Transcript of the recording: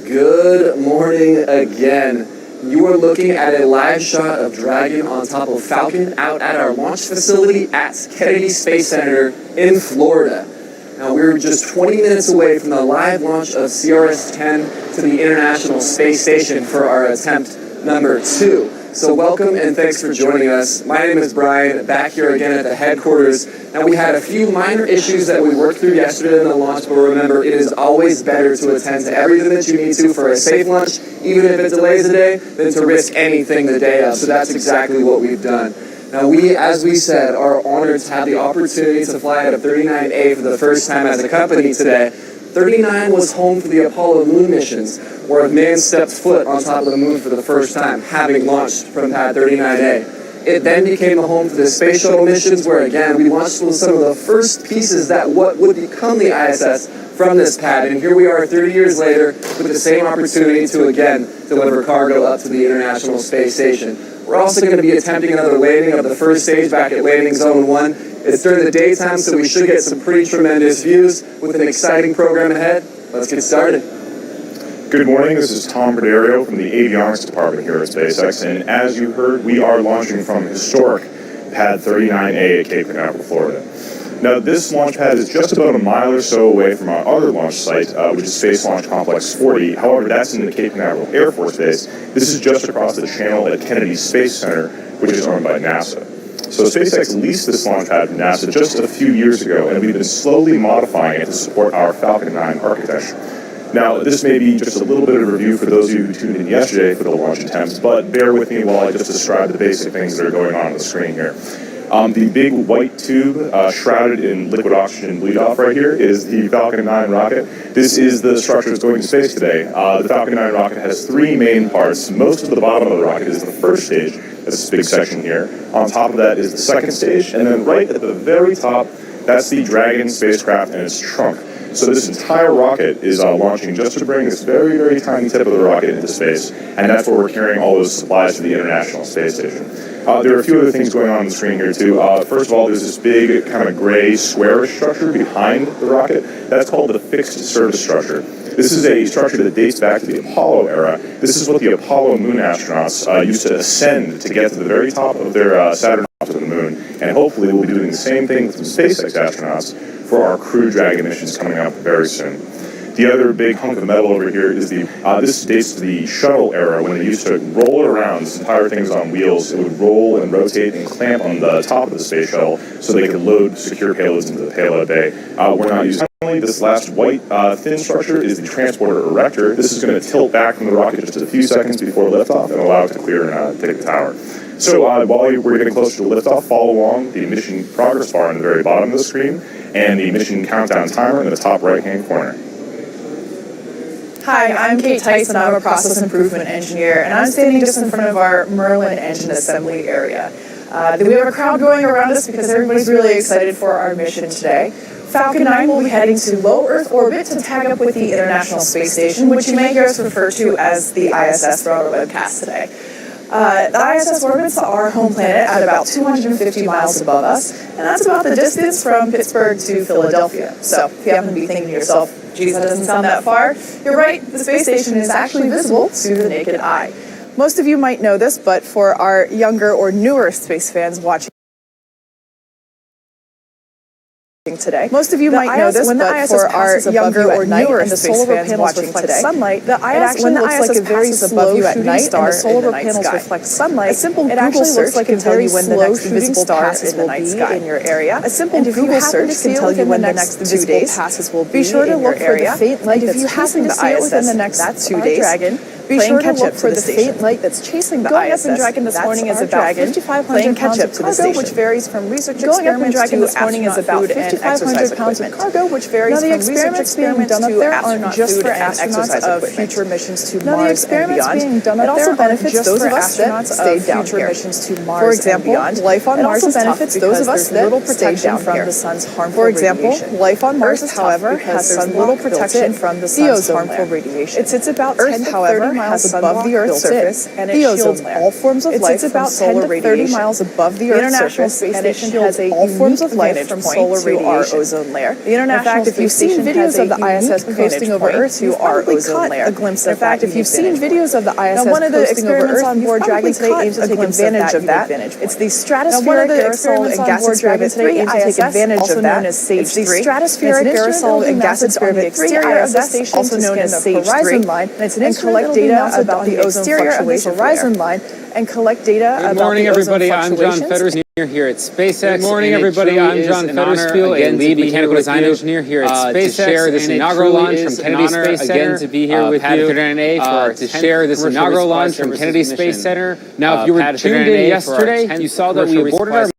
Good morning again. You are looking at a live shot of Dragon on top of Falcon out at our launch facility at Kennedy Space Center in Florida. Now, we're just 20 minutes away from the live launch of CRS-10 to the International Space Station for our attempt number 2. So welcome and thanks for joining us. My name is Brian, back here again at the headquarters. Now, we had a few minor issues that we worked through yesterday in the launch, but remember, it is always better to attend to everything that you need to for a safe launch, even if it delays a day, than to risk anything the day of. So that's exactly what we've done. Now, we, as we said, are honored to have the opportunity to fly out of 39A for the first time as a company today. 39 was home for the Apollo moon missions, where a man stepped foot on top of the moon for the first time, having launched from pad 39A. It then became the home for the space shuttle missions, where again, we launched some of the first pieces that what would become the ISS from this pad. And here we are 30 years later with the same opportunity to again deliver cargo up to the International Space Station. We're also going to be attempting another landing of the first stage back at Landing Zone 1. It's during the daytime, so we should get some pretty tremendous views with an exciting program ahead. Let's get started. Good morning, this is Tom Berdario from the Avionics Department here at SpaceX, and as you heard, we are launching from historic Pad 39A at Cape Canaveral, Florida. Now, this launch pad is just about a mile or so away from our other launch site, which is Space Launch Complex 40. However, that's in the Cape Canaveral Air Force Base. This is just across the channel at Kennedy Space Center, which is owned by NASA. So SpaceX leased this launch pad from NASA just a few years ago, and we've been slowly modifying it to support our Falcon 9 architecture. Now, this may be just a little bit of a review for those of you who tuned in yesterday for the launch attempts, but bear with me while I just describe the basic things that are going on the screen here. The big white tube shrouded in liquid oxygen bleed-off right here is the Falcon 9 rocket. This is the structure that's going to space today. The Falcon 9 rocket has 3 main parts. Most of the bottom of the rocket is the first stage. That's this big section here. On top of that is the second stage, and then right at the very top, that's the Dragon spacecraft and its trunk. So this entire rocket is launching just to bring this very, very tiny tip of the rocket into space, and that's where we're carrying all those supplies to the International Space Station. There are a few other things going on the screen here, too. First of all, there's this big kind of gray squarish structure behind the rocket. That's called the fixed service structure. This is a structure that dates back to the Apollo era. This is what the Apollo moon astronauts used to ascend to get to the very top of their Saturn to the moon, and hopefully we'll be doing the same thing with some SpaceX astronauts for our Crew Dragon missions coming up very soon. The other big hunk of metal over here is this dates to the shuttle era when they used to roll it around. This entire thing was on wheels. It would roll and rotate and clamp on the top of the space shuttle so they could load secure payloads into the payload bay. We're not using this last white thin structure is the transporter erector. This is going to tilt back from the rocket just a few seconds before liftoff and allow it to clear and take the tower. So while we're getting closer to liftoff, follow along the mission progress bar in the very bottom of the screen and the mission countdown timer in the top right-hand corner. Hi, I'm Kate Tyson. I'm a process improvement engineer, and I'm standing just in front of our Merlin engine assembly area. We have a crowd going around us because everybody's really excited for our mission today. Falcon 9 will be heading to low Earth orbit to tag up with the International Space Station, which you may hear us refer to as the ISS throughout our webcast today. The ISS orbits our home planet at about 250 miles above us, and that's about the distance from Pittsburgh to Philadelphia. So if you happen to be thinking to yourself, geez, that doesn't sound that far, you're right, the space station is actually visible to the naked eye. Most of you might know this, but for our younger or newer space fans watching today. Most of you might know this, but for our younger or newer space fans watching today, sunlight, the ISS when the ISS like a very slow shooting star and the solar panels reflect sunlight. A simple Google search can tell you when the next visible passes will be in your area. A simple Google search can tell you when the next visible passes will be in your area. And if you happen to see it within the next 2 days, be sure to look for the faint light that's chasing the ISS. Going up in Dragon this morning is about 5,500 pounds of cargo, which varies from research experiments to astronaut food and 500 pounds of cargo, which varies from research experiments to astronaut food and exercise of future missions to Mars and beyond. It also benefits those of us that stayed down here. For example, life on Mars is tough because there's little protection from the sun's harmful radiation. For example, life on Mars, however, has some little protection from the sun's harmful radiation. It sits about 10 to 30 miles above the Earth's surface, and it shields all forms of life from solar radiation. 30 miles above the Earth's surface, and it shields all forms of life from solar radiation. Ozone layer. The International Space Station has a ISS coasting over Earth to our ozone layer. In fact, if you've seen videos of the ISS coasting over Earth, on board Dragon today aims to take advantage of that. It's the stratospheric aerosol and gas experiment today aims to take advantage of that. It's the stratospheric aerosol and gas experiment 3 ISS, also known as Stage 3, and collect data about the ozone fluctuation horizon line and collect data about the ozone fluctuations. Good morning, everybody. I'm John Fetters. Here at SpaceX. Good morning, everybody. I'm John Fettersfield, a lead mechanical design engineer here at SpaceX. To share this inaugural launch from Kennedy Space Center. Again, to be here with you to share this inaugural launch from Kennedy Space Center. Now, if you were tuned in yesterday, you saw that we boarded our